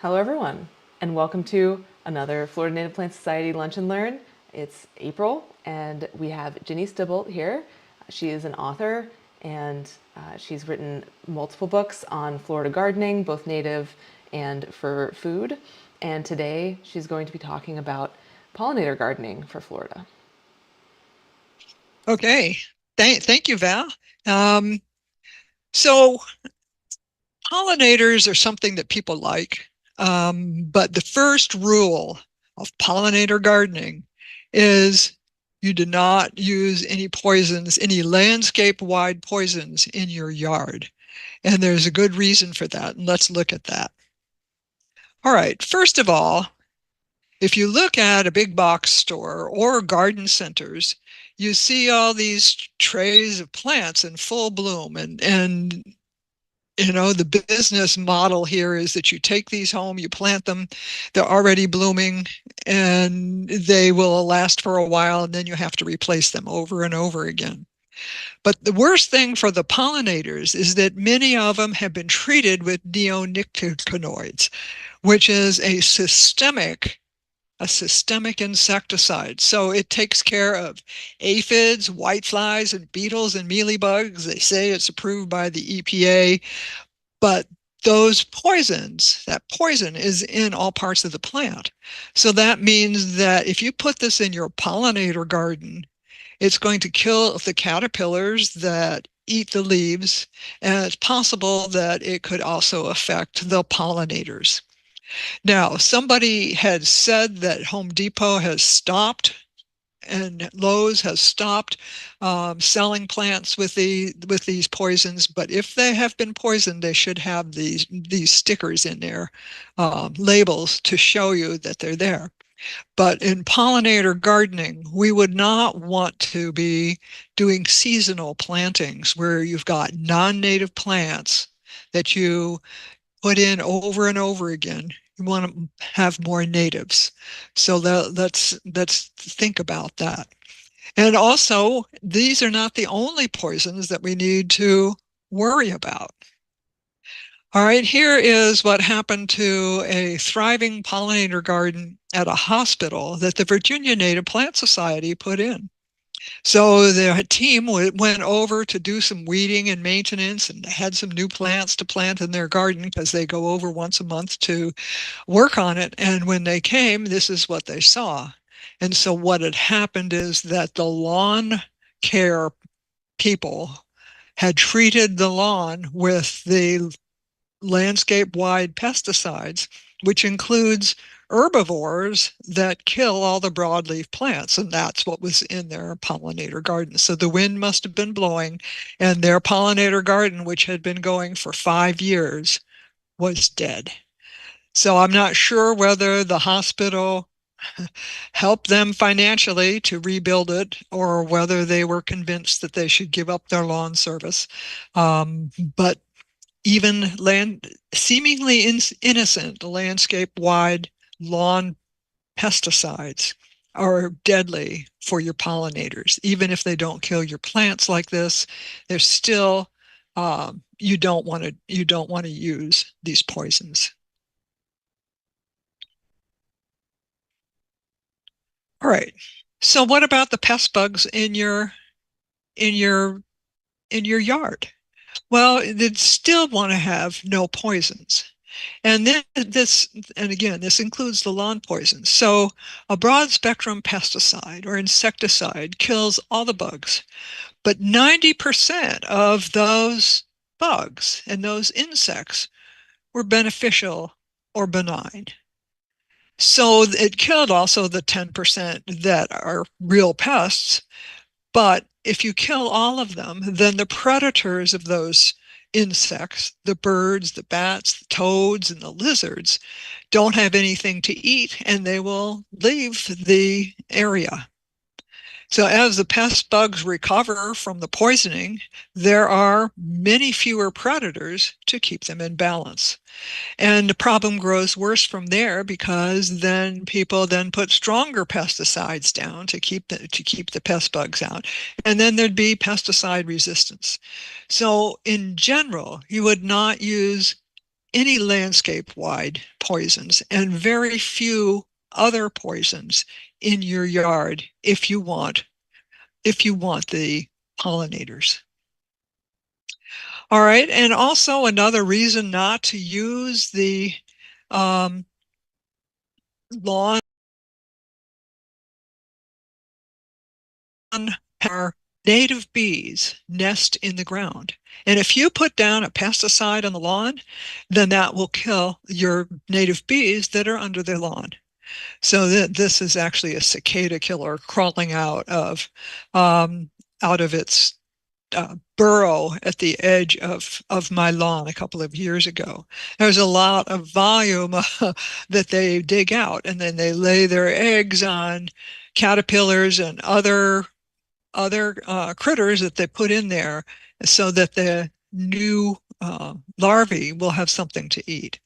Hello, everyone, and welcome to another Florida Native Plant Society Lunch and Learn. It's April, and we have Ginny Stibolt here. She is an author, and she's written multiple books on Florida gardening, both native and for food. And today she's going to be talking about pollinator gardening for Florida. Okay. Thank you, Val. Um, so pollinators are something that people like. But the first rule of pollinator gardening is you do not use any poisons, any landscape-wide poisons in your yard. And there's a good reason for that. And let's look at that. All right. First of all, if you look at a big box store or garden centers, you see all these trays of plants in full bloom. And the business model here is that you take these home, you plant them, they're already blooming, and they will last for a while, and then you have to replace them over and over again. But the worst thing for the pollinators is that many of them have been treated with neonicotinoids, which is a systemic insecticide. So it takes care of aphids, whiteflies, and beetles and mealybugs. They say it's approved by the EPA, but that poison is in all parts of the plant. So that means that if you put this in your pollinator garden, it's going to kill the caterpillars that eat the leaves, and it's possible that it could also affect the pollinators. Now, somebody had said that Home Depot has stopped and Lowe's has stopped selling plants with these poisons. But if they have been poisoned, they should have these stickers in their labels to show you that they're there. But in pollinator gardening, we would not want to be doing seasonal plantings where you've got non-native plants that you put in over and over again. You want to have more natives. So let's think about that. And also, these are not the only poisons that we need to worry about. All right, here is what happened to a thriving pollinator garden at a hospital that the Virginia Native Plant Society put in. So the team went over to do some weeding and maintenance and had some new plants to plant in their garden because they go over once a month to work on it. And when they came, this is what they saw. And so what had happened is that the lawn care people had treated the lawn with the landscape-wide pesticides, which includes herbivores that kill all the broadleaf plants, and that's what was in their pollinator garden. So the wind must have been blowing, and their pollinator garden, which had been going for 5 years, was dead. So I'm not sure whether the hospital helped them financially to rebuild it or whether they were convinced that they should give up their lawn service. But even seemingly innocent landscape-wide lawn pesticides are deadly for your pollinators. Even if they don't kill your plants like this, they're still you don't want to use these poisons. All right. So what about the pest bugs in your in your yard? Well, they'd still want to have no poisons. And then and again, this includes the lawn poisons. So a broad spectrum pesticide or insecticide kills all the bugs, but 90% of those bugs and those insects were beneficial or benign. So it killed also the 10% that are real pests, but if you kill all of them, then the predators of those insects, the birds, the bats, the toads, and the lizards, don't have anything to eat and they will leave the area. So as the pest bugs recover from the poisoning, there are many fewer predators to keep them in balance. And the problem grows worse from there because then people then put stronger pesticides down to keep the pest bugs out. And then there'd be pesticide resistance. So in general, you would not use any landscape-wide poisons and very few other poisons in your yard if you want the pollinators. All right, and also another reason not to use the um, lawn are native bees nest in the ground. And if you put down a pesticide on the lawn, then that will kill your native bees that are under the lawn. So this is actually a cicada killer crawling um, out of its burrow at the edge of my lawn a couple of years ago. There's a lot of volume that they dig out, and then they lay their eggs on caterpillars and other critters that they put in there so that the new larvae will have something to eat.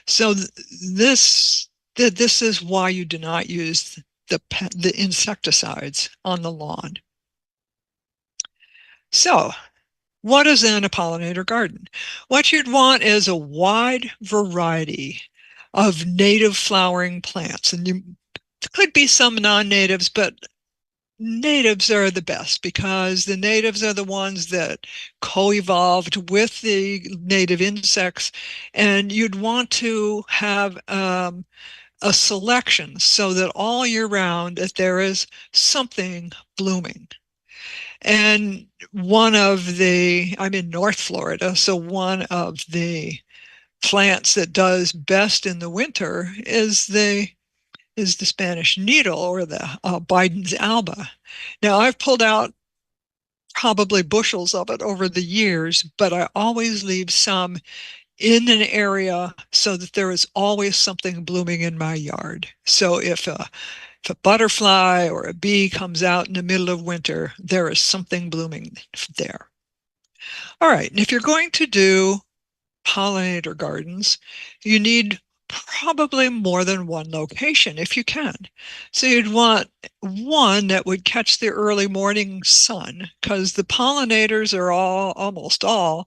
So this this is why you do not use the insecticides on the lawn. So what is in a pollinator garden? What you'd want is a wide variety of native flowering plants. And there could be some non-natives, but natives are the best because the natives are the ones that co-evolved with the native insects. And you'd want to have a selection so that all year round that there is something blooming. And I'm in North Florida, so one of the plants that does best in the winter is the Spanish needle or the Biden's alba. Now I've pulled out probably bushels of it over the years, but I always leave some in an area so that there is always something blooming in my yard. So if a butterfly or a bee comes out in the middle of winter, there is something blooming there. All right, and if you're going to do pollinator gardens, you need probably more than one location if you can. So you'd want one that would catch the early morning sun because the pollinators are almost all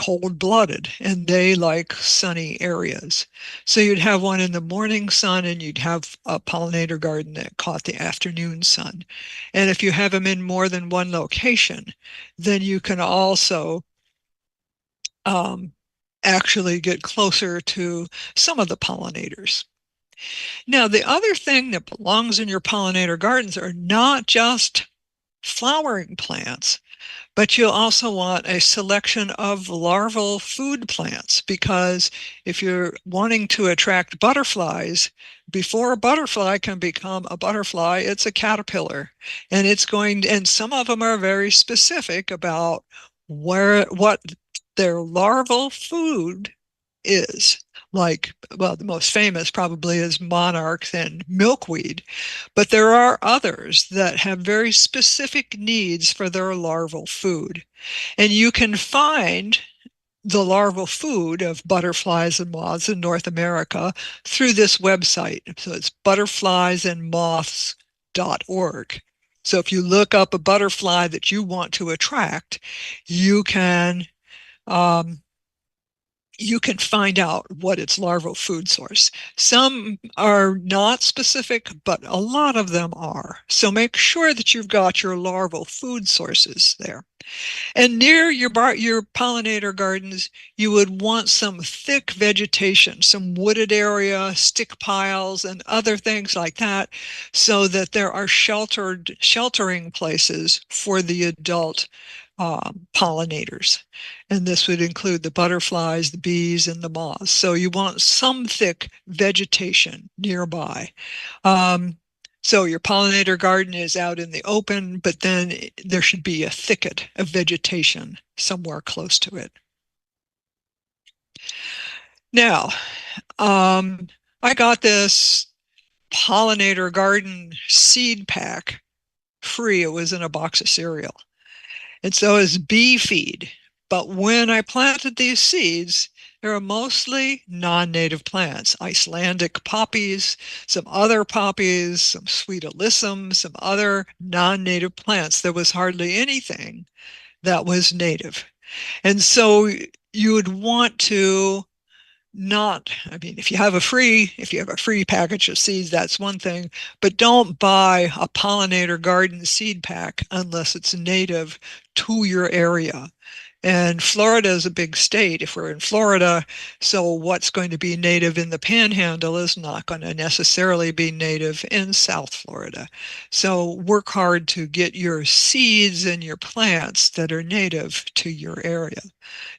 cold-blooded and they like sunny areas. So you'd have one in the morning sun and you'd have a pollinator garden that caught the afternoon sun. And if you have them in more than one location, then you can also um, actually get closer to some of the pollinators. Now, the other thing that belongs in your pollinator gardens are not just flowering plants, but you'll also want a selection of larval food plants because if you're wanting to attract butterflies, before a butterfly can become a butterfly, it's a caterpillar. And some of them are very specific about what their larval food is. Like, well, the most famous probably is monarchs and milkweed, but there are others that have very specific needs for their larval food. And you can find the larval food of butterflies and moths in North America through this website. So it's butterfliesandmoths.org. So if you look up a butterfly that you want to attract, you can um, you can find out what its larval food source. Some are not specific, but a lot of them are. So make sure that you've got your larval food sources there. And near your pollinator gardens, you would want some thick vegetation, some wooded area, stick piles, and other things like that, so that there are sheltering places for the adult pollinators. And this would include the butterflies, the bees, and the moths. So you want some thick vegetation nearby. Um, so your pollinator garden is out in the open, but then there should be a thicket of vegetation somewhere close to it. Now, I got this pollinator garden seed pack free. It was in a box of cereal. And so it's bee feed. But when I planted these seeds, they are mostly non-native plants, Icelandic poppies, some other poppies, some sweet alyssum, some other non-native plants. There was hardly anything that was native. And so you would want to not, I mean, if you have a free package of seeds, that's one thing, but don't buy a pollinator garden seed pack unless it's native to your area. And Florida is a big state if we're in Florida, so what's going to be native in the Panhandle is not going to necessarily be native in South Florida. So work hard to get your seeds and your plants that are native to your area.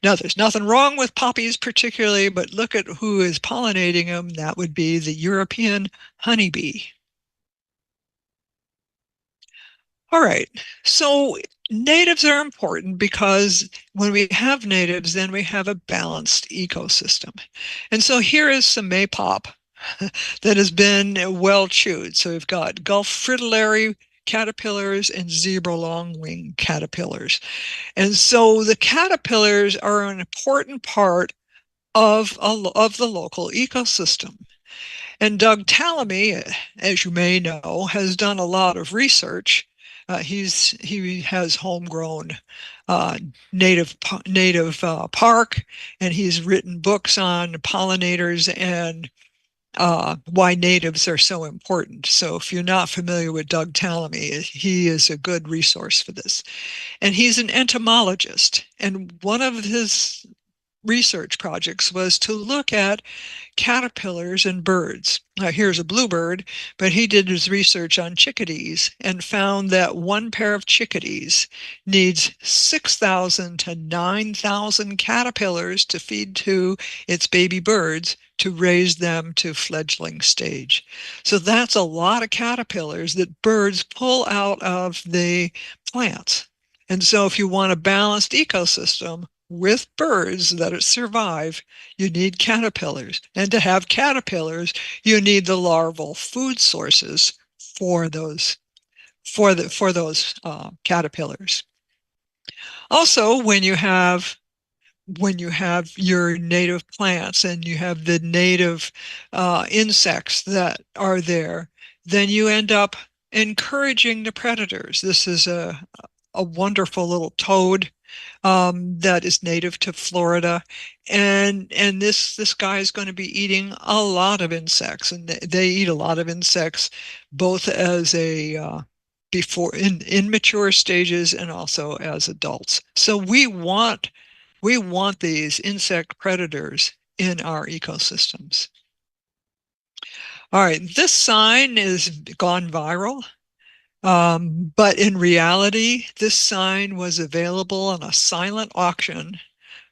Now, there's nothing wrong with poppies particularly, but look at who is pollinating them. That would be the European honeybee. All right. So natives are important because when we have natives, then we have a balanced ecosystem. And so here is some maypop that has been well chewed. So we've got Gulf fritillary caterpillars and zebra longwing caterpillars. And so the caterpillars are an important part of the local ecosystem. And Doug Tallamy, as you may know, has done a lot of research. He has homegrown uh, native park, and he's written books on pollinators and why natives are so important. So if you're not familiar with Doug Tallamy, he is a good resource for this. And he's an entomologist, and one of his research projects was to look at caterpillars and birds. Now, here's a bluebird, but he did his research on chickadees and found that one pair of chickadees needs 6,000 to 9,000 caterpillars to feed to its baby birds to raise them to fledgling stage. So that's a lot of caterpillars that birds pull out of the plants. And so if you want a balanced ecosystem with birds that survive, you need caterpillars. And to have caterpillars, you need the larval food sources for those caterpillars. Also, when you have your native plants and you have the native insects that are there, then you end up encouraging the predators. This is a wonderful little toad that is native to Florida, and this guy is going to be eating a lot of insects, and they eat a lot of insects, both as a before in mature stages and also as adults. So we want these insect predators in our ecosystems. All right, this sign is gone viral. But in reality, this sign was available on a silent auction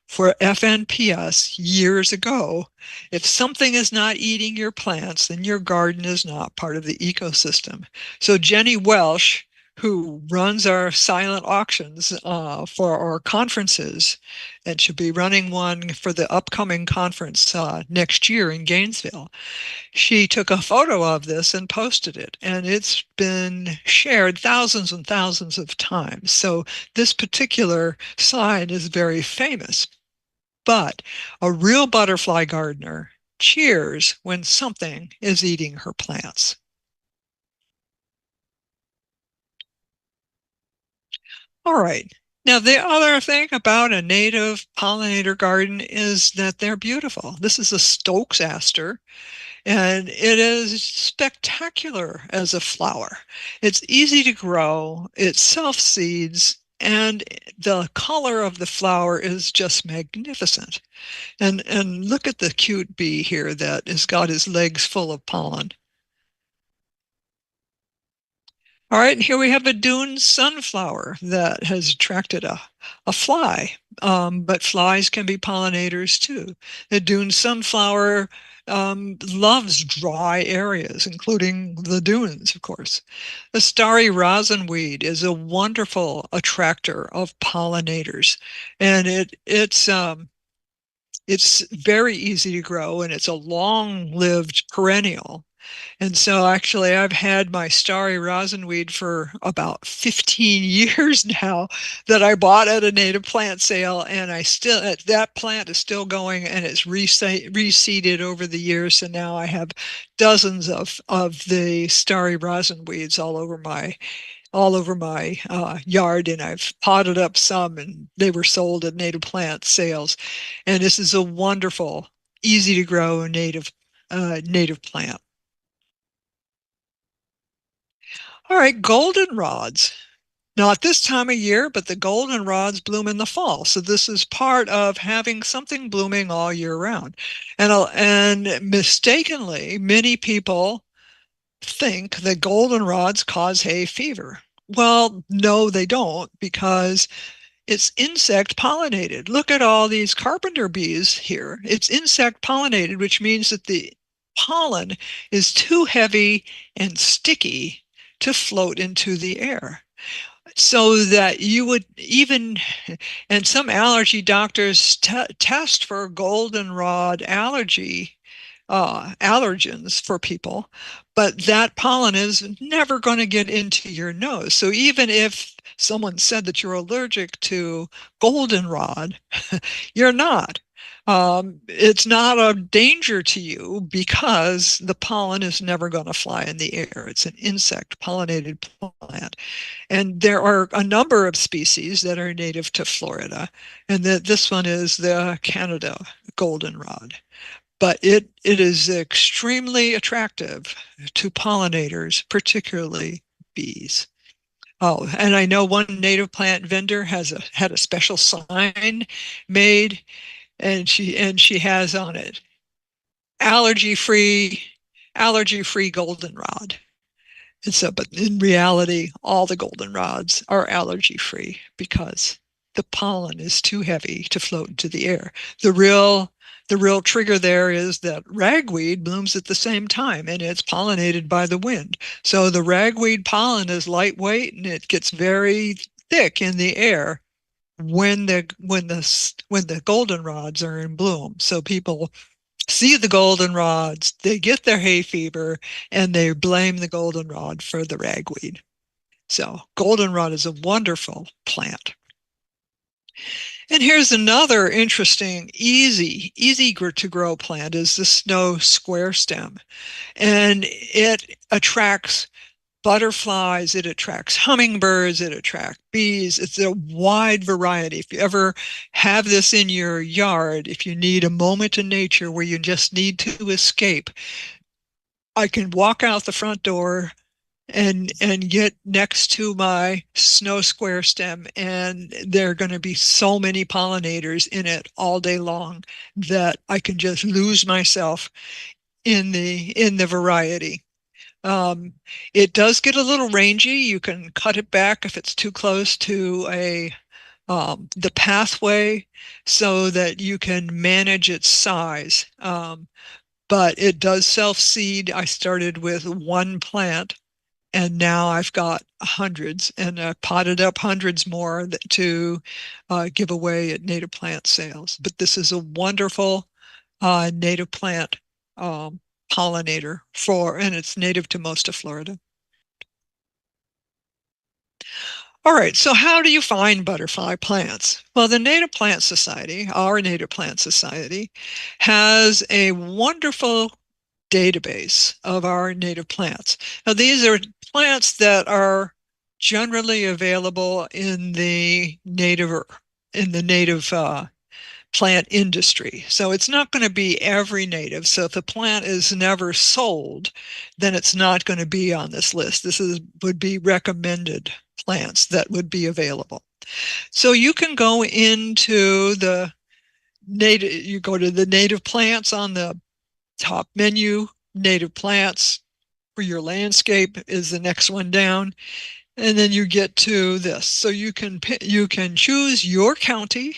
for FNPS years ago. If something is not eating your plants, then your garden is not part of the ecosystem. So Jenny Welsh, who runs our silent auctions for our conferences, and she'll be running one for the upcoming conference next year in Gainesville, she took a photo of this and posted it, and it's been shared thousands and thousands of times. So this particular sign is very famous. But a real butterfly gardener cheers when something is eating her plants. All right. Now, the other thing about a native pollinator garden is that they're beautiful. This is a Stokes aster, and it is spectacular as a flower. It's easy to grow, it self-seeds, and the color of the flower is just magnificent. And look at the cute bee here that has got his legs full of pollen. All right, here we have a dune sunflower that has attracted a fly, but flies can be pollinators too. The dune sunflower loves dry areas, including the dunes, of course. The starry rosinweed is a wonderful attractor of pollinators, and it's very easy to grow, and it's a long-lived perennial. And so actually I've had my starry rosinweed for about 15 years now that I bought at a native plant sale, and I still that plant is still going, and it's reseeded over the years. So now I have dozens of the starry rosinweeds all over my yard, and I've potted up some, and they were sold at native plant sales. And this is a wonderful easy to grow native plant. All right, goldenrods. Not this time of year, but the goldenrods bloom in the fall. So this is part of having something blooming all year round. And mistakenly, many people think that goldenrods cause hay fever. Well, no, they don't, because it's insect pollinated. Look at all these carpenter bees here. It's insect pollinated, which means that the pollen is too heavy and sticky to float into the air. So that you would even, and some allergy doctors test for goldenrod allergens for people, but that pollen is never going to get into your nose. So even if someone said that you're allergic to goldenrod, you're not. It's not a danger to you because the pollen is never going to fly in the air. It's an insect pollinated plant. And there are a number of species that are native to Florida, and this one is the Canada goldenrod. But it is extremely attractive to pollinators, particularly bees. Oh, and I know one native plant vendor had a special sign made, and she has on it allergy free, allergy free goldenrod. And so, but in reality, all the goldenrods are allergy free because the pollen is too heavy to float into the air. The real the real trigger there is that ragweed blooms at the same time and it's pollinated by the wind. So the ragweed pollen is lightweight and it gets very thick in the air when the goldenrods are in bloom. So people see the goldenrods, they get their hay fever, and they blame the goldenrod for the ragweed. So goldenrod is a wonderful plant. And here's another interesting, easy to grow plant is the snow square stem. And it attracts butterflies, it attracts hummingbirds, it attracts bees. It's a wide variety. If you ever have this in your yard, if you need a moment in nature where you just need to escape, I can walk out the front door and get next to my snow square stem, and there are going to be so many pollinators in it all day long that I can just lose myself in the variety. Um, it does get a little rangy. You can cut it back if it's too close to the pathway so that you can manage its size. But it does self-seed. I started with one plant and now I've got hundreds and potted up hundreds more to give away at native plant sales. But this is a wonderful native plant um, pollinator and it's native to most of Florida. All right, so how do you find butterfly plants? Well, the Native Plant Society, our Native Plant Society, has a wonderful database of our native plants. Now, these are plants that are generally available in the native plant industry. So it's not going to be every native. So if the plant is never sold, then it's not going to be on this list. Would be recommended plants that would be available. So you can go into you go to the native plants on the top menu, native plants for your landscape is the next one down. And then you get to this. So you can choose your county.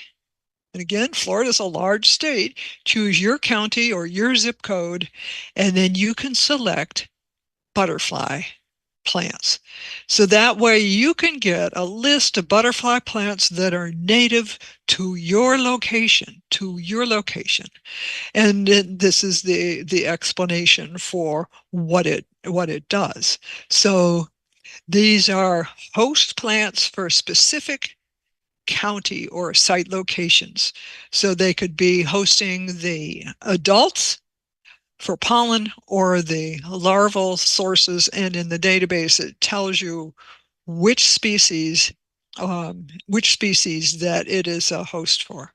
And again, Florida's a large state. Choose your county or your zip code, and then you can select butterfly plants. So that way you can get a list of butterfly plants that are native to your location, And this is the explanation for what it does. So these are host plants for specific county or site locations. So they could be hosting the adults for pollen or the larval sources. And in the database, it tells you which species that it is a host for.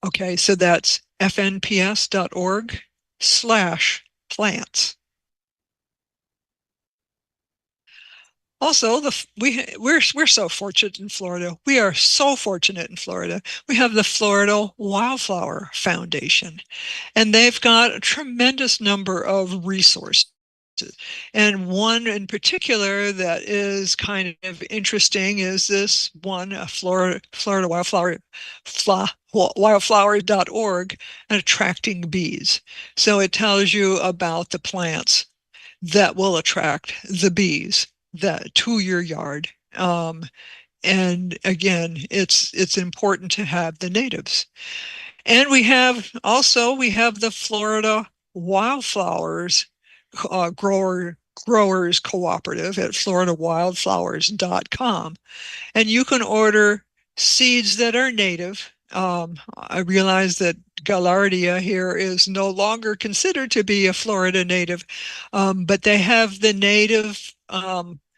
Okay, so that's fnps.org/plants. Also, we're so fortunate in Florida. We are so fortunate in Florida. We have the Florida Wildflower Foundation, and they've got a tremendous number of resources. And one in particular that is kind of interesting is this one, Florida Wildflowers.org, and attracting bees. So it tells you about the plants that will attract the bees that to your yard. And again, it's important to have the natives. And we have the Florida Wildflowers Growers Cooperative at floridawildflowers.com. And you can order seeds that are native. I realize that Gaillardia here is no longer considered to be a Florida native, but they have the native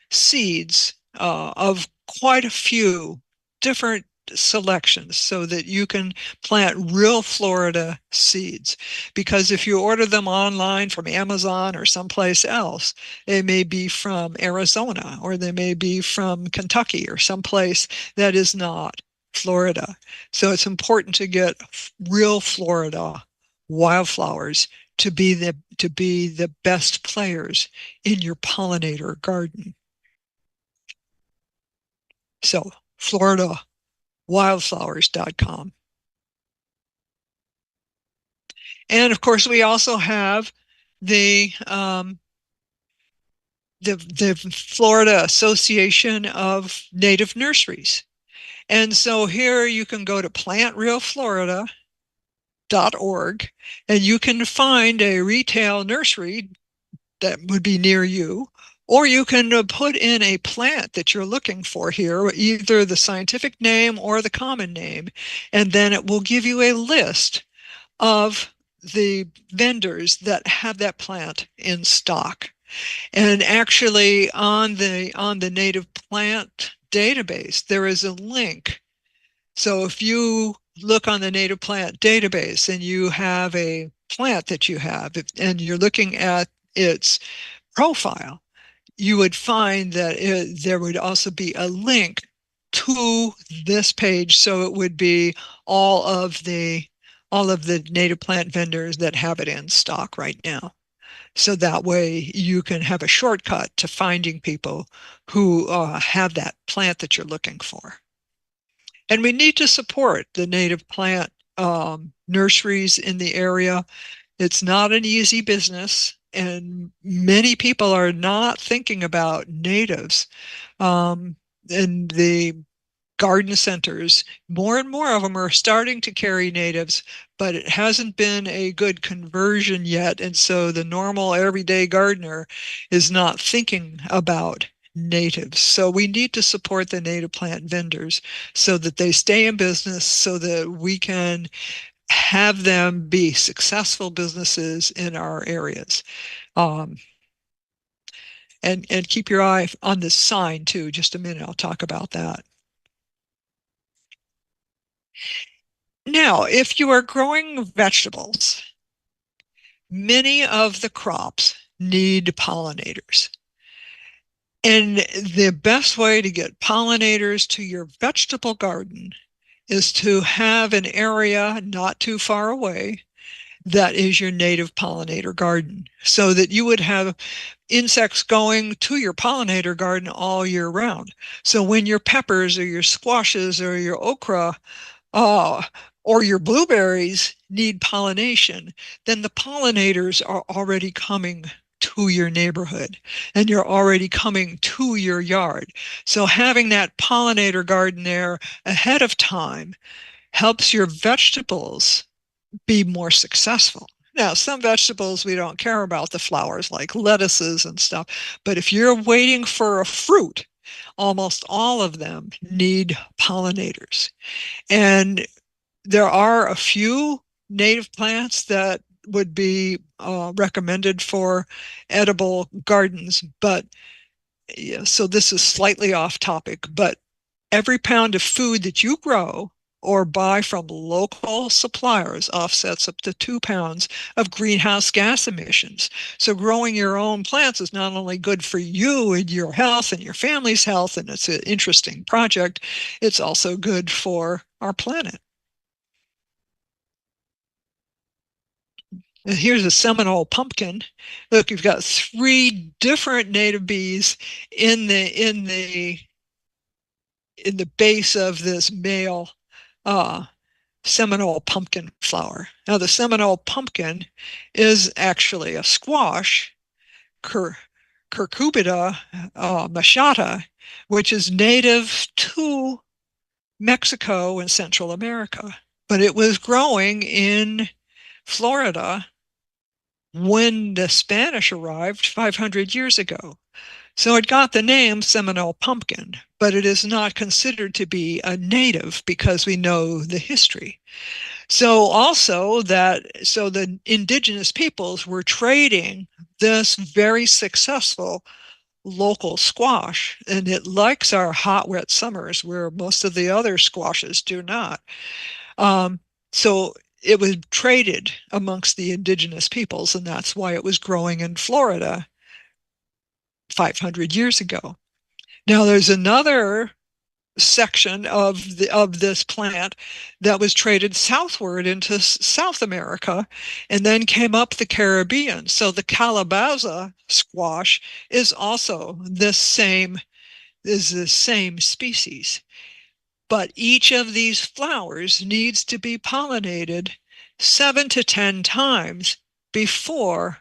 seeds of quite a few different selections so that you can plant real Florida seeds. Because if you order them online from Amazon or someplace else, they may be from Arizona or they may be from Kentucky or someplace that is not Florida. So it's important to get real Florida wildflowers to be the best players in your pollinator garden. So floridawildflowers.com. And of course, we also have the the Florida Association of Native Nurseries. And so here you can go to plantrealflorida.org and you can find a retail nursery that would be near you, or you can put in a plant that you're looking for here, either the scientific name or the common name, and then it will give you a list of the vendors that have that plant in stock. And actually on the native plant database, there is a link. So if you look on the native plant database and you have a plant that you have and you're looking at its profile, you would find that there would also be a link to this page. So it would be all of the native plant vendors that have it in stock right now. So that way you can have a shortcut to finding people who have that plant that you're looking for. And we need to support the native plant nurseries in the area. It's not an easy business, and many people are not thinking about natives. And the garden centers, more and more of them are starting to carry natives, but it hasn't been a good conversion yet. And so the normal everyday gardener is not thinking about natives. So we need to support the native plant vendors so that they stay in business, so that we can have them be successful businesses in our areas. Um, and keep your eye on this sign too. Just a minute, I'll talk about that. Now, if you are growing vegetables, many of the crops need pollinators. And the best way to get pollinators to your vegetable garden is to have an area not too far away that is your native pollinator garden, so that you would have insects going to your pollinator garden all year round. So when your peppers or your squashes or your okra uh, or your blueberries need pollination, then the pollinators are already coming to your neighborhood and you're already coming to your yard. So having that pollinator garden there ahead of time helps your vegetables be more successful. Now, some vegetables we don't care about the flowers, like lettuces and stuff, but if you're waiting for a fruit, almost all of them need pollinators. And there are a few native plants that would be recommended for edible gardens, but yeah, so this is slightly off topic, but every pound of food that you grow or buy from local suppliers offsets up to 2 pounds of greenhouse gas emissions. So growing your own plants is not only good for you and your health and your family's health, and it's an interesting project, it's also good for our planet. And here's a Seminole pumpkin. Look, you've got three different native bees in the base of this male uh, Seminole pumpkin flower. Now, the Seminole pumpkin is actually a squash, Cur Curcubita machata, which is native to Mexico and Central America. But it was growing in Florida when the Spanish arrived 500 years ago. So it got the name Seminole pumpkin, but it is not considered to be a native because we know the history. So the indigenous peoples were trading this very successful local squash, and it likes our hot, wet summers where most of the other squashes do not. Um, so it was traded amongst the indigenous peoples, and that's why it was growing in Florida 500 years ago. Now there's another section of this plant that was traded southward into South America and then came up the Caribbean. So the calabaza squash is also the same species. But each of these flowers needs to be pollinated 7 to 10 times before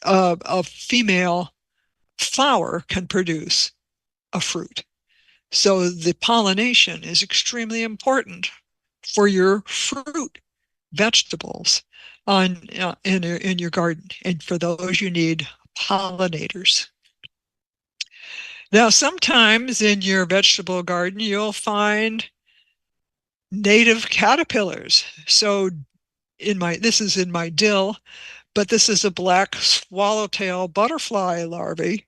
a female flower can produce a fruit. So the pollination is extremely important for your fruit vegetables in your garden. And for those, you need pollinators. Now, sometimes in your vegetable garden, you'll find native caterpillars. So this is in my dill, but this is a black swallowtail butterfly larvae.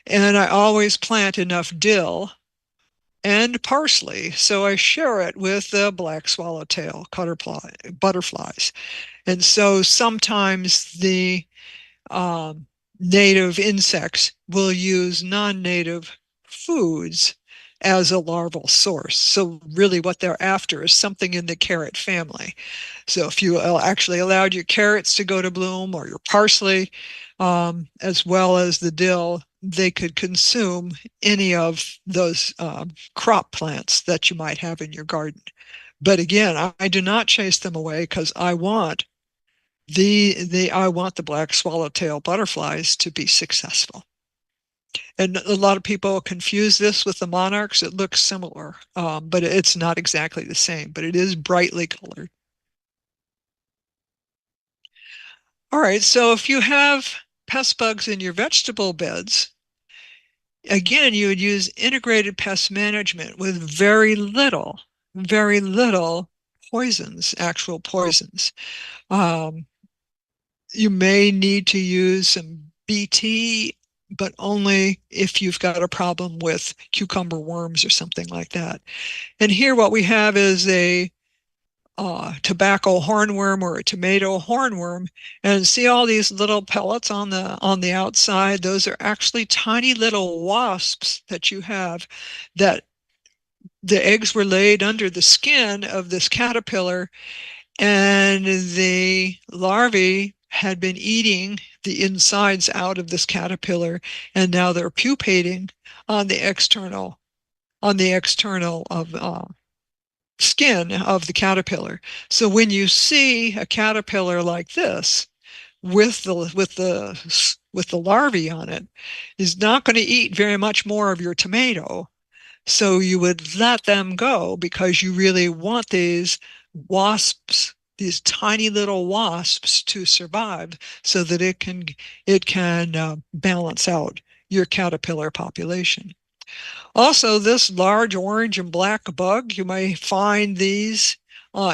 And I always plant enough dill and parsley, so I share it with the black swallowtail butterflies. And so sometimes the native insects will use non-native foods as a larval source. So really what they're after is something in the carrot family. So if you actually allowed your carrots to go to bloom or your parsley, as well as the dill, they could consume any of those crop plants that you might have in your garden. But again, I do not chase them away because I want the black swallowtail butterflies to be successful. And a lot of people confuse this with the monarchs. It looks similar, but it's not exactly the same, but it is brightly colored. All right, so if you have pest bugs in your vegetable beds, again, you would use integrated pest management with very little poisons, actual poisons. Um, you may need to use some BT, but only if you've got a problem with cucumber worms or something like that. And here what we have is a tobacco hornworm or a tomato hornworm, and see all these little pellets on the outside. Those are actually tiny little wasps that you have, that the eggs were laid under the skin of this caterpillar, and the larvae had been eating the insides out of this caterpillar, and now they're pupating on the external of skin of the caterpillar. So when you see a caterpillar like this with the larvae on it, is not going to eat very much more of your tomato. So you would let them go because you really want these wasps, these tiny little wasps, to survive so that it can balance out your caterpillar population. Also, this large orange and black bug, you may find these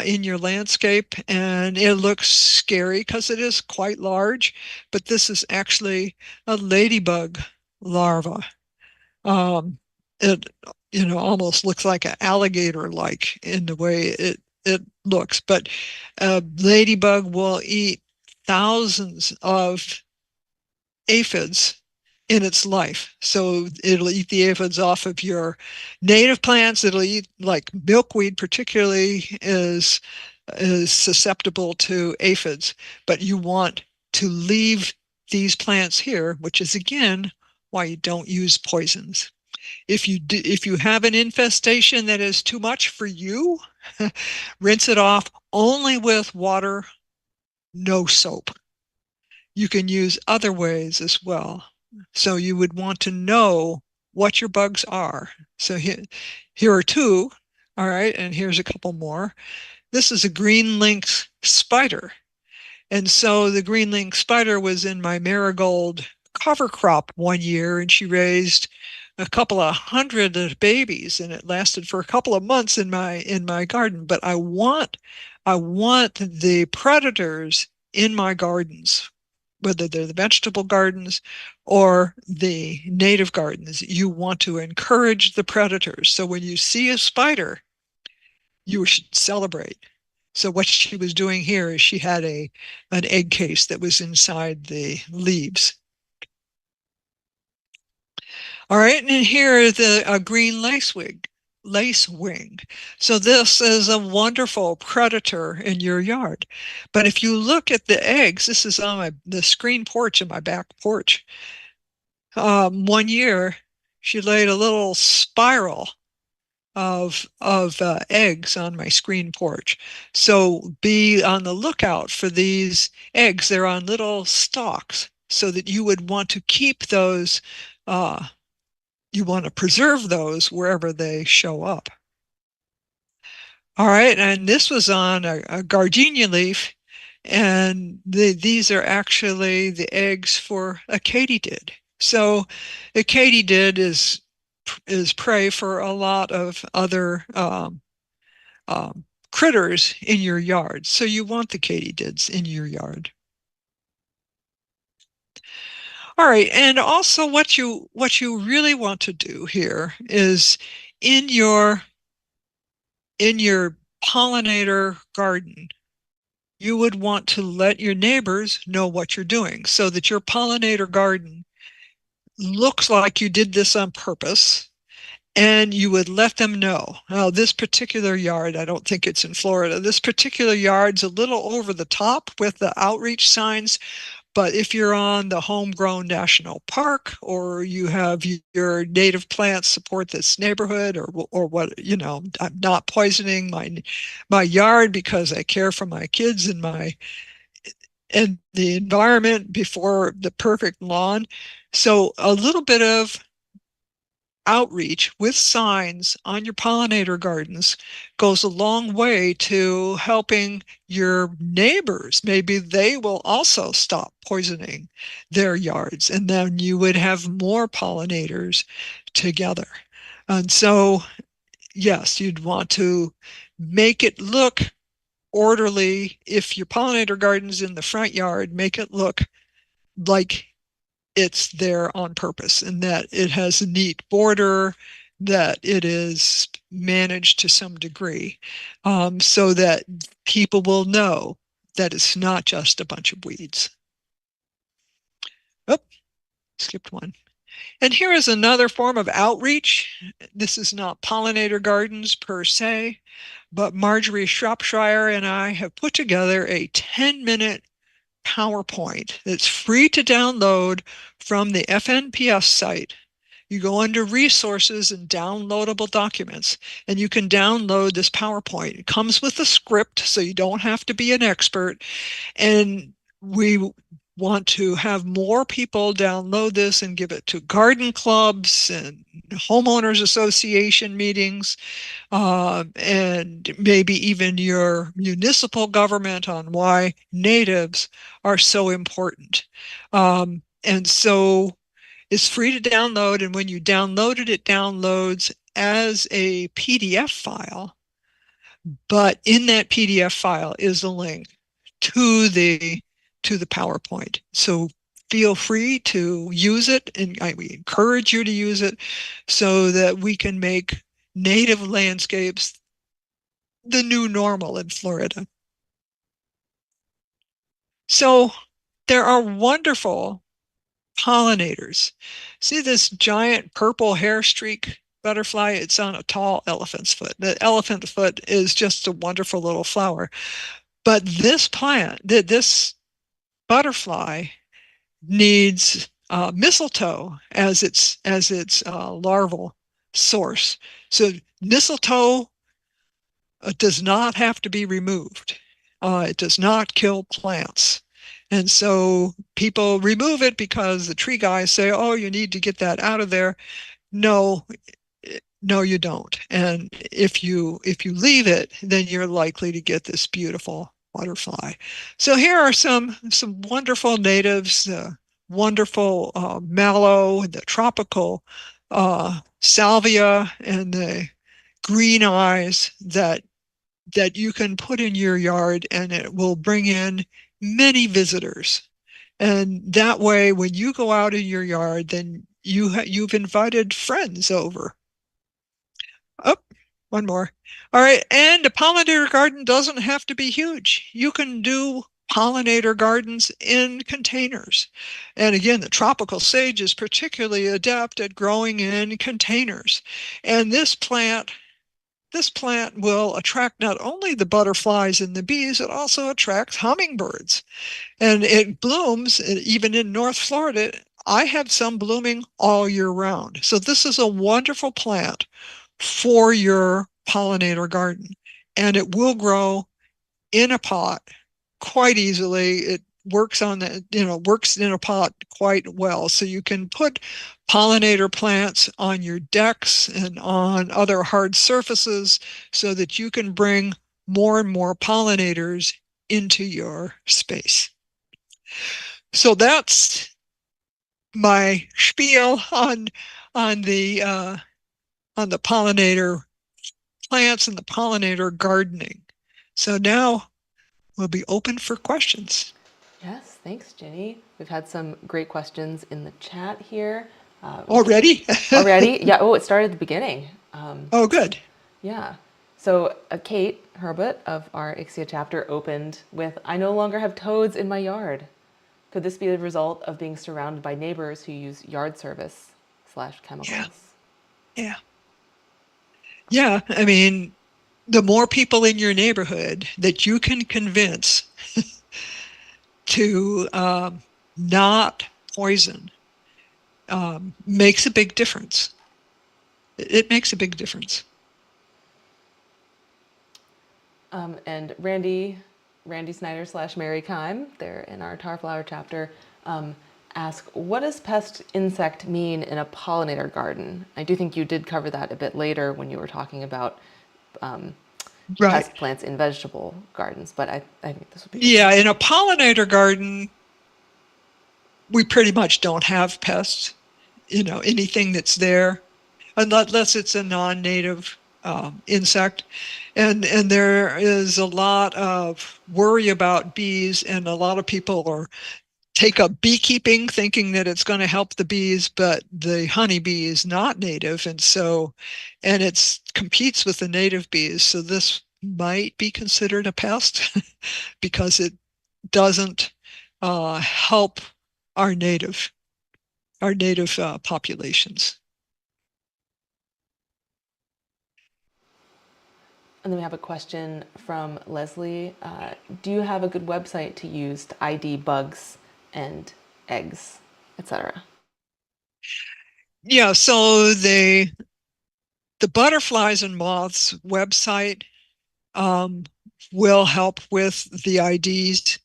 in your landscape, and it looks scary because it is quite large, but this is actually a ladybug larva. Um, it almost looks like an alligator like in the way it looks. But a ladybug will eat thousands of aphids in its life. So it'll eat the aphids off of your native plants. It'll eat like milkweed, particularly is susceptible to aphids. But you want to leave these plants here, which is again why you don't use poisons. If you have an infestation that is too much for you, rinse it off only with water, no soap. You can use other ways as well. So you would want to know what your bugs are. So here are two. All right, and here's a couple more. This is a green lynx spider. And so the green lynx spider was in my marigold cover crop one year, and she raised a couple of hundred babies, and it lasted for a couple of months in my garden. But I want the predators in my gardens, whether they're the vegetable gardens or the native gardens. You want to encourage the predators. So when you see a spider, you should celebrate. So what she was doing here is she had an egg case that was inside the leaves. All right, and here is a green lacewing. So this is a wonderful predator in your yard. But if you look at the eggs, this is on the screen porch in my back porch. One year, she laid a little spiral of eggs on my screen porch. So be on the lookout for these eggs. They're on little stalks, so that you would want to keep those. You want to preserve those wherever they show up. All right, and this was on a gardenia leaf, and these are actually the eggs for a katydid. So a katydid is prey for a lot of other critters in your yard. So you want the katydids in your yard. All right, and also what you really want to do here is in your in your pollinator garden, you would want to let your neighbors know what you're doing so that your pollinator garden looks like you did this on purpose, and you would let them know. Now, this particular yard, I don't think it's in Florida. This particular yard's a little over the top with the outreach signs. But if you're on the homegrown national park, or you have your native plants support this neighborhood, or what, I'm not poisoning my yard because I care for my kids and the environment before the perfect lawn. So a little bit of outreach with signs on your pollinator gardens goes a long way to helping your neighbors. Maybe they will also stop poisoning their yards, and then you would have more pollinators together. And so, yes, you'd want to make it look orderly. If your pollinator garden's in the front yard, make it look like it's there on purpose, and that it has a neat border, that it is managed to some degree, so that people will know that it's not just a bunch of weeds. Oh, skipped one. And here is another form of outreach. This is not pollinator gardens per se, but Marjorie Shropshire and I have put together a 10-minute PowerPoint that's free to download from the FNPS site. You go under resources and downloadable documents, and you can download this PowerPoint. It comes with a script, so you don't have to be an expert. And we want to have more people download this and give it to garden clubs and homeowners association meetings, and maybe even your municipal government, on why natives are so important. And so it's free to download, and when you download it, it downloads as a PDF file. But in that PDF file is a link to the PowerPoint. So feel free to use it, and we encourage you to use it so that we can make native landscapes the new normal in Florida. So there are wonderful pollinators. See this giant purple hair streak butterfly? It's on a tall elephant's foot. The elephant foot is just a wonderful little flower. But this plant, this butterfly, needs mistletoe as its larval source. So mistletoe does not have to be removed. It does not kill plants. And so people remove it because the tree guys say, oh, you need to get that out of there. No, no, you don't. And if you leave it, then you're likely to get this beautiful butterfly. So here are some wonderful natives, wonderful mallow, the tropical salvia, and the green eyes that you can put in your yard, and it will bring in many visitors. And that way, when you go out in your yard, then you've invited friends over. Oh, one more. All right, and a pollinator garden doesn't have to be huge. You can do pollinator gardens in containers. And again, the tropical sage is particularly adept at growing in containers. And this plant will attract not only the butterflies and the bees, it also attracts hummingbirds. And it blooms even in North Florida. I have some blooming all year round. So this is a wonderful plant for your pollinator garden. And it will grow in a pot quite easily. It works on the, works in a pot quite well. So you can put pollinator plants on your decks and on other hard surfaces so that you can bring more and more pollinators into your space. So that's my spiel on the pollinator plants and the pollinator gardening. So now we'll be open for questions. Yes, thanks, Ginny. We've had some great questions in the chat here. Already? Already? Yeah. Oh, it started at the beginning. Oh, good. Yeah. So Kate Herbert of our Ixia chapter opened with, I no longer have toads in my yard. Could this be the result of being surrounded by neighbors who use yard service / Yeah, chemicals? yeah. Yeah, I mean, the more people in your neighborhood that you can convince to not poison makes a big difference. It makes a big difference. And Randy Snyder / Mary Kime, they're in our Tarflower chapter, ask, what does pest insect mean in a pollinator garden? I do think you did cover that a bit later when you were talking about Right. pest plants in vegetable gardens, but I think this would be good. Yeah, in a pollinator garden, we pretty much don't have pests, anything that's there, unless it's a non-native insect. And there is a lot of worry about bees, and a lot of people take up beekeeping thinking that it's going to help the bees, but the honeybee is not native, and it competes with the native bees. So this might be considered a pest because it doesn't help our native populations. And then we have a question from Leslie. Do you have a good website to use to ID bugs and eggs, etc.? Yeah, so the butterflies and moths website um, will help with the IDs.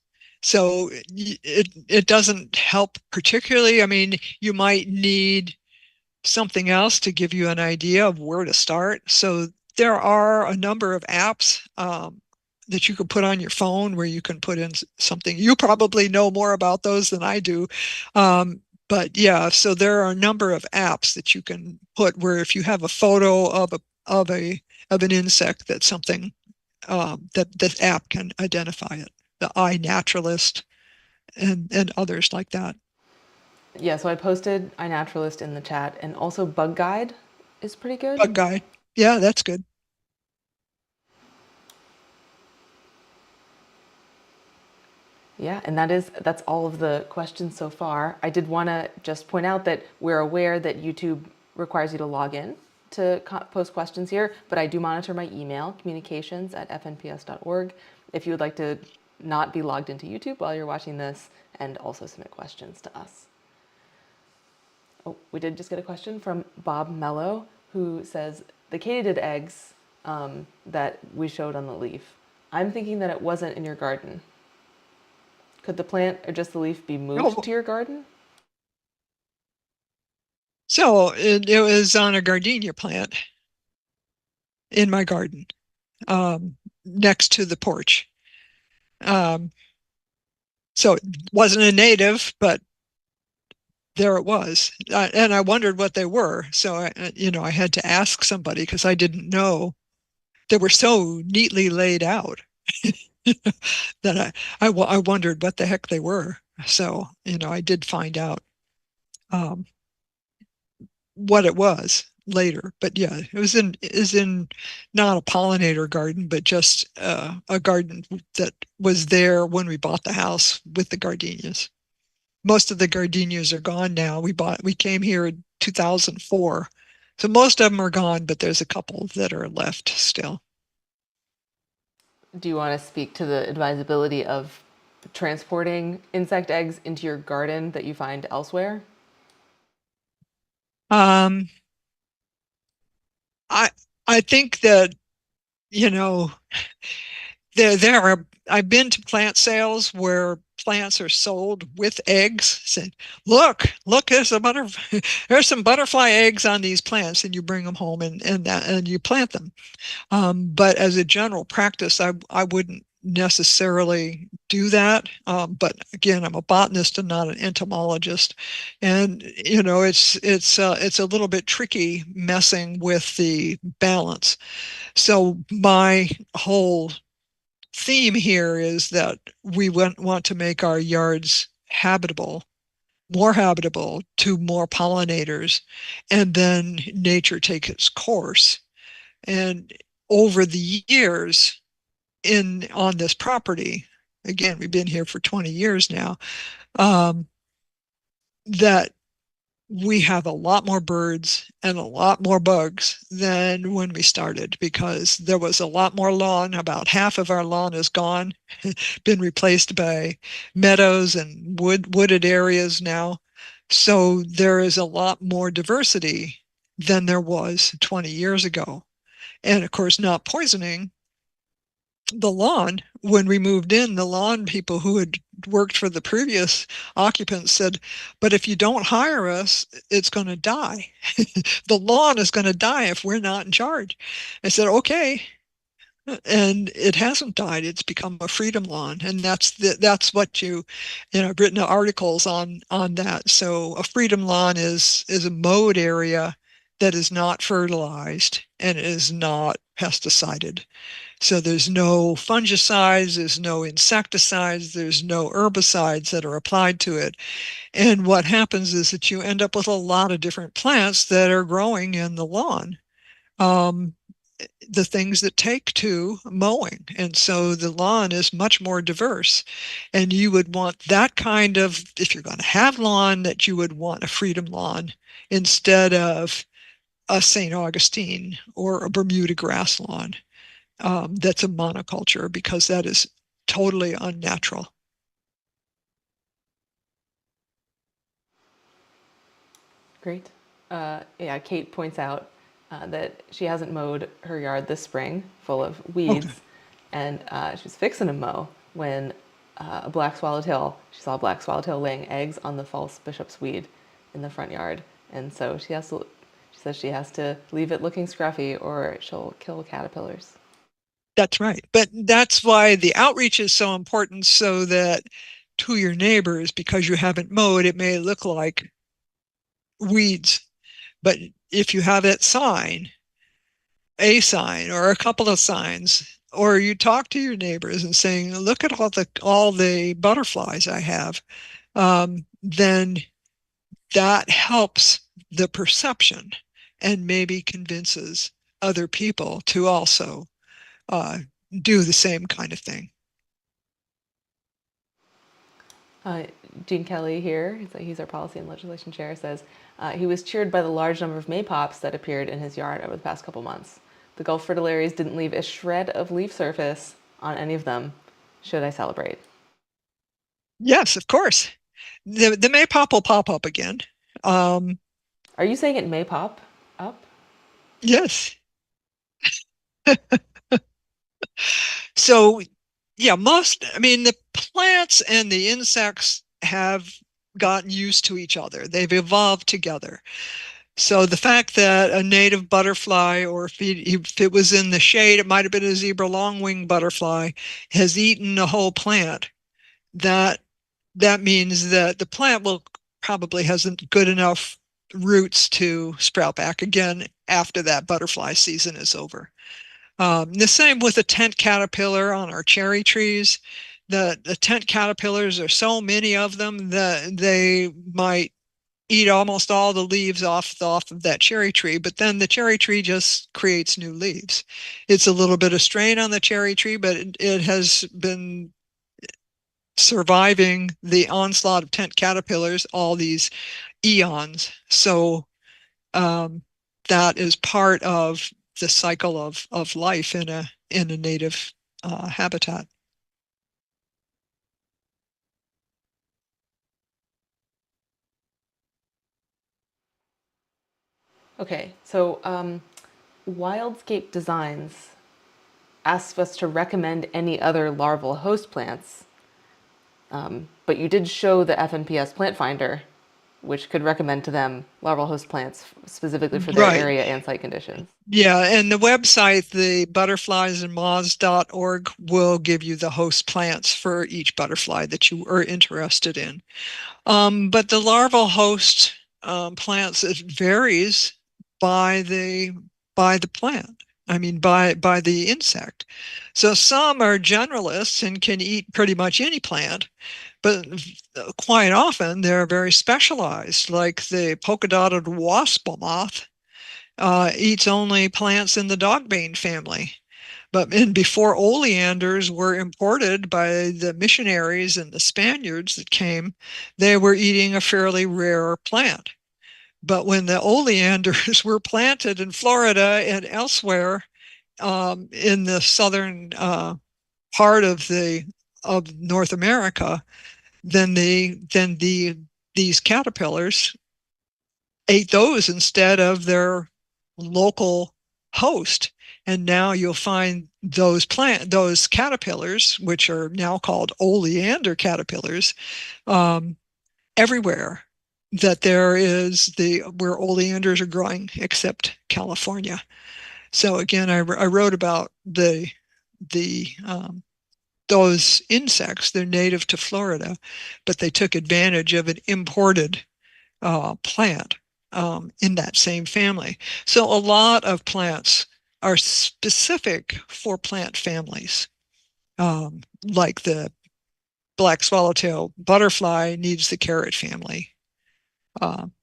So it doesn't help particularly. I mean, you might need something else to give you an idea of where to start. So there are a number of apps that you can put on your phone where you can put in something. You probably know more about those than I do. But yeah, so there are a number of apps that you can put where if you have a photo of an insect, that's something that app can identify it. The iNaturalist and others like that. Yeah, so I posted iNaturalist in the chat, and also Bug Guide is pretty good. Bug guide. Yeah, that's good. Yeah, and that's all of the questions so far. I did want to just point out that we're aware that YouTube requires you to log in to post questions here, but I do monitor my email, communications@fnps.org, if you would like to not be logged into YouTube while you're watching this and also submit questions to us. Oh, we did just get a question from Bob Mello, who says, the katydid eggs that we showed on the leaf, I'm thinking that it wasn't in your garden. Could the plant or just the leaf be moved Oh, to your garden? so it was on a gardenia plant in my garden, next to the porch. Um, so it wasn't a native, but there it was. And I wondered what they were. So I had to ask somebody because I didn't know. They were so neatly laid out that I wondered what the heck they were. So, I did find out um, what it was later. But yeah, it was in not a pollinator garden, but just a garden that was there when we bought the house with the gardenias. Most of the gardenias are gone now. We came here in 2004. So most of them are gone, but there's a couple that are left still. Do you want to speak to the advisability of transporting insect eggs into your garden that you find elsewhere? Um, I I think that, you know, there are I've been to plant sales where plants are sold with eggs. Said, look, there's some butterfly eggs on these plants, and you bring them home and you plant them. But as a general practice, I wouldn't necessarily do that. But again, I'm a botanist and not an entomologist, and it's a little bit tricky messing with the balance. So my whole theme here is that we want to make our yards more habitable to more pollinators, and then nature take its course. And over the years in on this property, again, we've been here for 20 years now, um, that we have a lot more birds and a lot more bugs than when we started because there was a lot more lawn. About half of our lawn is gone, been replaced by meadows and wooded areas now. So there is a lot more diversity than there was 20 years ago. And of course, not poisoning the lawn. When we moved in, the lawn people who had worked for the previous occupants said, but if you don't hire us, it's going to die. The lawn is going to die if we're not in charge. I said, okay. And it hasn't died. It's become a freedom lawn. And that's what I've written articles on that. So a freedom lawn is a mowed area that is not fertilized and is not pesticided. So there's no fungicides, there's no insecticides, there's no herbicides that are applied to it. And what happens is that you end up with a lot of different plants that are growing in the lawn. Um, the things that take to mowing. And so the lawn is much more diverse. And you would want that kind of, if you're going to have lawn, that you would want a freedom lawn instead of a St. Augustine or a Bermuda grass lawn, that's a monoculture because that is totally unnatural. Great. Yeah, Kate points out that she hasn't mowed her yard this spring, full of Okay. weeds, and she was fixing to mow when she saw a black swallowtail laying eggs on the false bishop's weed in the front yard, and so she says she has to leave it looking scruffy or she'll kill caterpillars. That's right. But that's why the outreach is so important so that to your neighbors, because you haven't mowed, it may look like weeds. But if you have that sign, a sign or a couple of signs, or you talk to your neighbors and saying, look at all the butterflies I have, then that helps the perception and maybe convinces other people to also do the same kind of thing. Gene Kelly here, he's our policy and legislation chair, says he was cheered by the large number of maypops that appeared in his yard over the past couple months. The Gulf fritillaries didn't leave a shred of leaf surface on any of them. Should I celebrate? Yes, of course. The maypop will pop up again. Um, Are you saying it may pop up? yes. So, yeah, the plants and the insects have gotten used to each other. They've evolved together. So the fact that a native butterfly, or if it was in the shade, it might have been a zebra longwing butterfly, has eaten a whole plant, that that means that the plant will probably hasn't good enough roots to sprout back again after that butterfly season is over. The same with the tent caterpillar on our cherry trees. The tent caterpillars, are so many of them that they might eat almost all the leaves off of that cherry tree, but then the cherry tree just creates new leaves. It's a little bit of strain on the cherry tree, but it has been surviving the onslaught of tent caterpillars all these eons. So um, that is part of the cycle of life in a native habitat. Okay, so Wildscape Designs asks us to recommend any other larval host plants, but you did show the FNPS plant finder, which could recommend to them larval host plants specifically for their Right. area and site conditions. Yeah, and the website, the butterfliesandmoths.org, will give you the host plants for each butterfly that you are interested in. But the larval host plants, it varies by the plant. I mean, by the insect. So some are generalists and can eat pretty much any plant, but quite often they're very specialized, like the polka-dotted wasp moth eats only plants in the dogbane family. But before oleanders were imported by the missionaries and the Spaniards that came, they were eating a fairly rare plant. But when the oleanders were planted in Florida and elsewhere in the southern part of North America, then these caterpillars ate those instead of their local host. And now you'll find those caterpillars, which are now called oleander caterpillars, um, everywhere that there is where oleanders are growing, except California. So again, I wrote about the those insects. They're native to Florida, but they took advantage of an imported plant in that same family. So a lot of plants are specific for plant families, like the black swallowtail butterfly needs the carrot family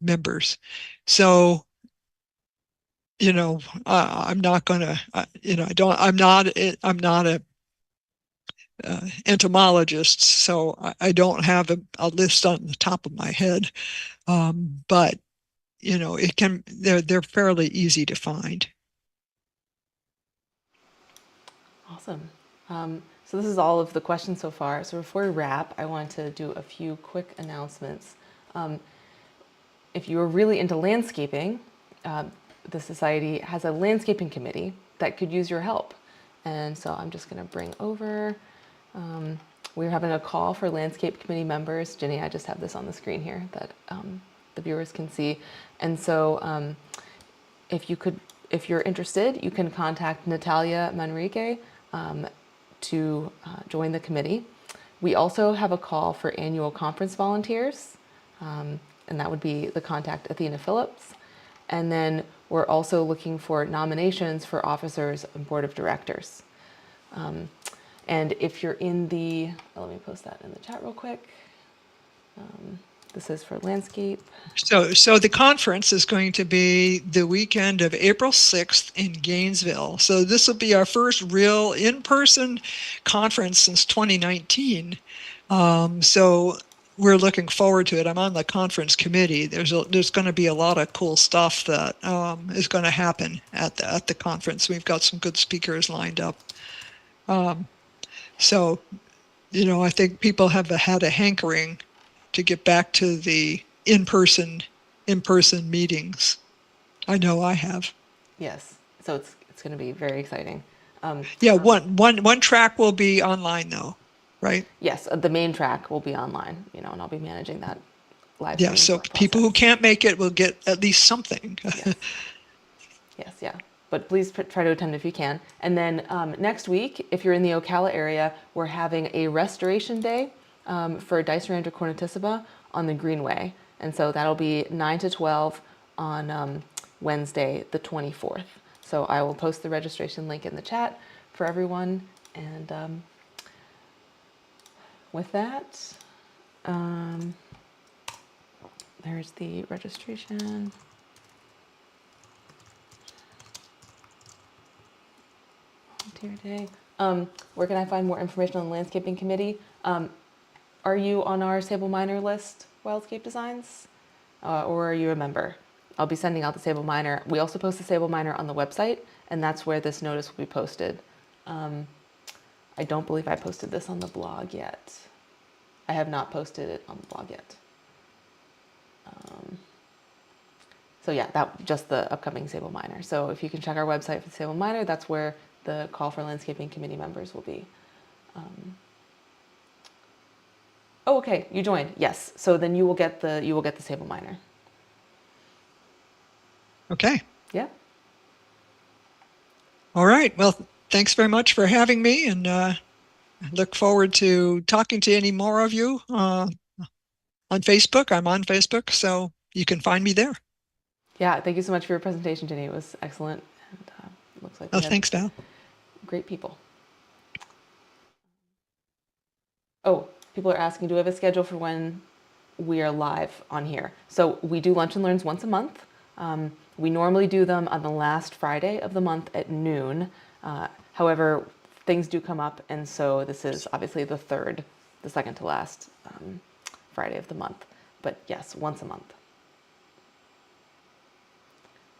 members. So, I'm not going to, I don't, I'm not a entomologist, so I don't have a list on the top of my head. But they're fairly easy to find. Awesome. So this is all of the questions so far. So before we wrap, I want to do a few quick announcements. Um, if you are really into landscaping, the Society has a landscaping committee that could use your help. And so I'm just going to bring over, we're having a call for landscape committee members. Ginny, I just have this on the screen here that the viewers can see. And so if you're interested, you can contact Natalia Manrique to join the committee. We also have a call for annual conference volunteers, and that would be the contact Athena Phillips. And then we're also looking for nominations for officers and board of directors. And if you're in let me post that in the chat real quick. This is for landscape. So the conference is going to be the weekend of April 6th in Gainesville. So this will be our first real in-person conference since 2019. So we're looking forward to it. I'm on the conference committee. There's going to be a lot of cool stuff that is going to happen at the conference. We've got some good speakers lined up. So I think people have had a hankering to get back to the in-person meetings. I know I have. Yes. So it's going to be very exciting. Yeah, one track will be online though, right? Yes, the main track will be online, and I'll be managing that live Yeah, streaming so people who process. can't make it will get at least something. Yes. Yes, yeah. But please try to attend if you can. And then next week, if you're in the Ocala area, we're having a restoration day for Dicerandra cornetissima on the Greenway. And so that'll be 9 to 12 on Wednesday, the 24th. So I will post the registration link in the chat for everyone. And with that, there's the registration. Volunteer day. Where can I find more information on the landscaping committee? Are you on our Sable Minor list, Wildscape Designs? Or are you a member? I'll be sending out the Sable Minor. We also post the Sable Minor on the website, and that's where this notice will be posted. I don't believe I posted this on the blog yet. I have not posted it on the blog yet. So yeah, that just the upcoming Sable Minor. So if you can check our website for the Sable Minor, that's where the call for landscaping committee members will be. Oh, okay, you joined. Yes. So then you will get the Sable Minor. Okay. Yeah. All right. Well, thanks very much for having me, and I look forward to talking to any more of you on Facebook. I'm on Facebook, so you can find me there. Yeah. Thank you so much for your presentation, Ginny. It was excellent, and looks like we Oh, had thanks, Val. great people. Oh, people are asking, do we have a schedule for when we are live on here? So we do lunch and learns once a month. We normally do them on the last Friday of the month at noon. However, things do come up, and so this is obviously the second to last Friday of the month. But yes, once a month.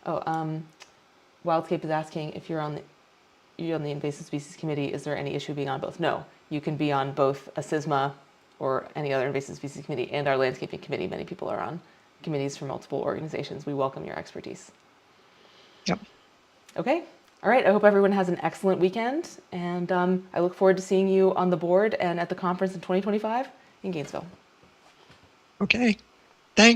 Oh, Wildscape is asking if you're on the invasive species committee, is there any issue being on both? No, you can be on both a SISMA or any other invasive species committee and our landscaping committee. Many people are on committees from multiple organizations. We welcome your expertise. Yep. Okay. All right. I hope everyone has an excellent weekend, and I look forward to seeing you on the board and at the conference in 2025 in Gainesville. Okay.